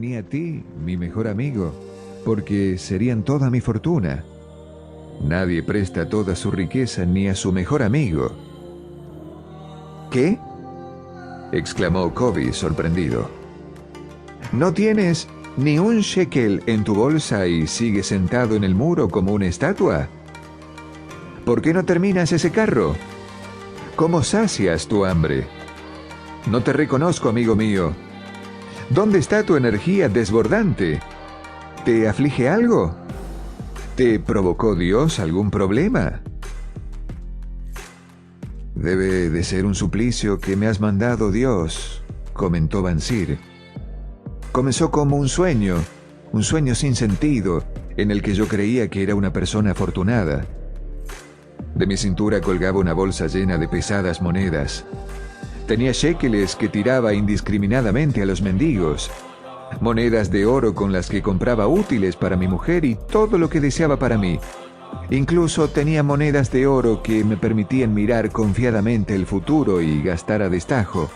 ni a ti, mi mejor amigo, porque serían toda mi fortuna. Nadie presta toda su riqueza ni a su mejor amigo. ¿Qué? Exclamó Kobe sorprendido. ¿No tienes ni un shekel en tu bolsa y sigues sentado en el muro como una estatua? ¿Por qué no terminas ese carro? ¿Cómo sacias tu hambre? No te reconozco, amigo mío. ¿Dónde está tu energía desbordante? ¿Te aflige algo? ¿Te provocó Dios algún problema? Debe de ser un suplicio que me has mandado, Dios, comentó Bansir. Comenzó como un sueño sin sentido, en el que yo creía que era una persona afortunada. De mi cintura colgaba una bolsa llena de pesadas monedas. Tenía shekeles que tiraba indiscriminadamente a los mendigos, monedas de oro con las que compraba útiles para mi mujer y todo lo que deseaba para mí. Incluso tenía monedas de oro que me permitían mirar confiadamente el futuro y gastar a destajo.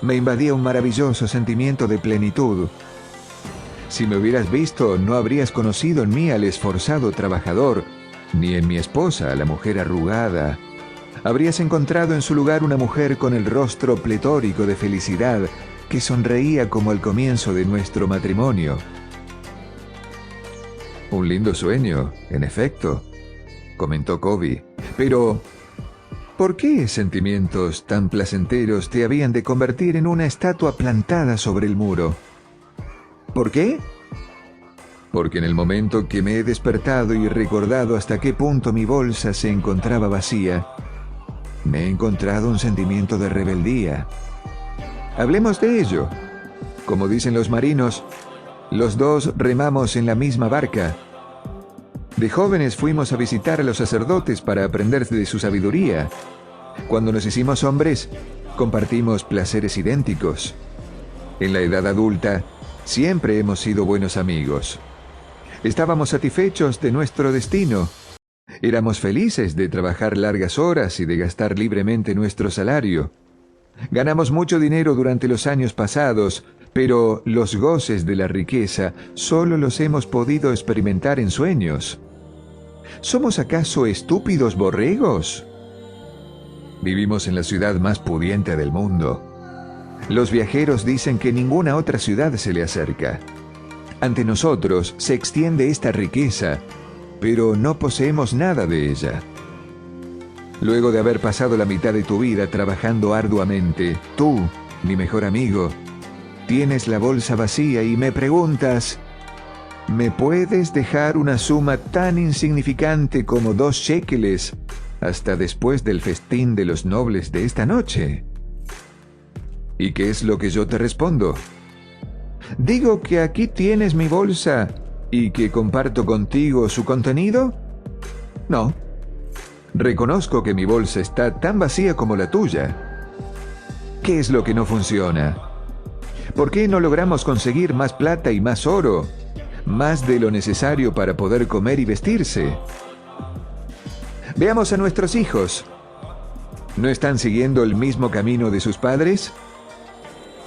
Me invadía un maravilloso sentimiento de plenitud. Si me hubieras visto, no habrías conocido en mí al esforzado trabajador, ni en mi esposa, a la mujer arrugada. Habrías encontrado en su lugar una mujer con el rostro pletórico de felicidad, que sonreía como al comienzo de nuestro matrimonio. Un lindo sueño, en efecto, comentó Kobe. Pero, ¿por qué sentimientos tan placenteros te habían de convertir en una estatua plantada sobre el muro? ¿Por qué? Porque en el momento que me he despertado y recordado hasta qué punto mi bolsa se encontraba vacía, me he encontrado un sentimiento de rebeldía. Hablemos de ello. Como dicen los marinos, los dos remamos en la misma barca. De jóvenes fuimos a visitar a los sacerdotes para aprender de su sabiduría. Cuando nos hicimos hombres, compartimos placeres idénticos. En la edad adulta, siempre hemos sido buenos amigos. Estábamos satisfechos de nuestro destino. Éramos felices de trabajar largas horas y de gastar libremente nuestro salario. Ganamos mucho dinero durante los años pasados, pero los goces de la riqueza solo los hemos podido experimentar en sueños. ¿Somos acaso estúpidos borregos? Vivimos en la ciudad más pudiente del mundo. Los viajeros dicen que ninguna otra ciudad se le acerca. Ante nosotros se extiende esta riqueza, pero no poseemos nada de ella. Luego de haber pasado la mitad de tu vida trabajando arduamente, tú, mi mejor amigo, tienes la bolsa vacía y me preguntas, ¿me puedes dejar una suma tan insignificante como 2 shekeles hasta después del festín de los nobles de esta noche? ¿Y qué es lo que yo te respondo? ¿Digo que aquí tienes mi bolsa y que comparto contigo su contenido? No. Reconozco que mi bolsa está tan vacía como la tuya. ¿Qué es lo que no funciona? ¿Por qué no logramos conseguir más plata y más oro? Más de lo necesario para poder comer y vestirse. Veamos a nuestros hijos. ¿No están siguiendo el mismo camino de sus padres?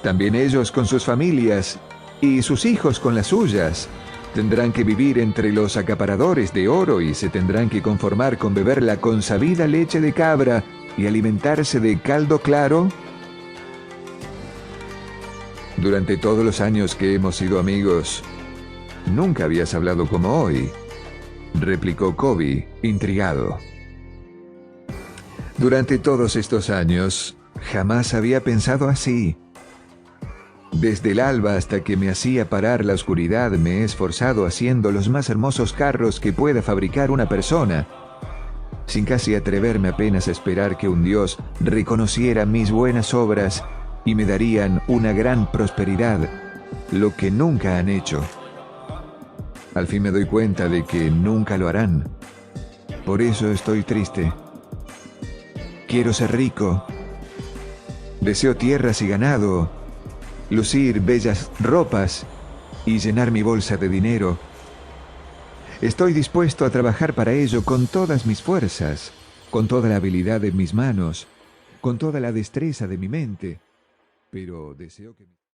También ellos con sus familias y sus hijos con las suyas tendrán que vivir entre los acaparadores de oro y se tendrán que conformar con beber la consabida leche de cabra y alimentarse de caldo claro. Durante todos los años que hemos sido amigos, nunca habías hablado como hoy, replicó Kobe, intrigado. Durante todos estos años, jamás había pensado así. Desde el alba hasta que me hacía parar la oscuridad me he esforzado haciendo los más hermosos carros que pueda fabricar una persona, sin casi atreverme apenas a esperar que un Dios reconociera mis buenas obras y me darían una gran prosperidad, lo que nunca han hecho. Al fin me doy cuenta de que nunca lo harán. Por eso estoy triste. Quiero ser rico. Deseo tierras y ganado, lucir bellas ropas y llenar mi bolsa de dinero. Estoy dispuesto a trabajar para ello con todas mis fuerzas, con toda la habilidad de mis manos, con toda la destreza de mi mente, pero deseo que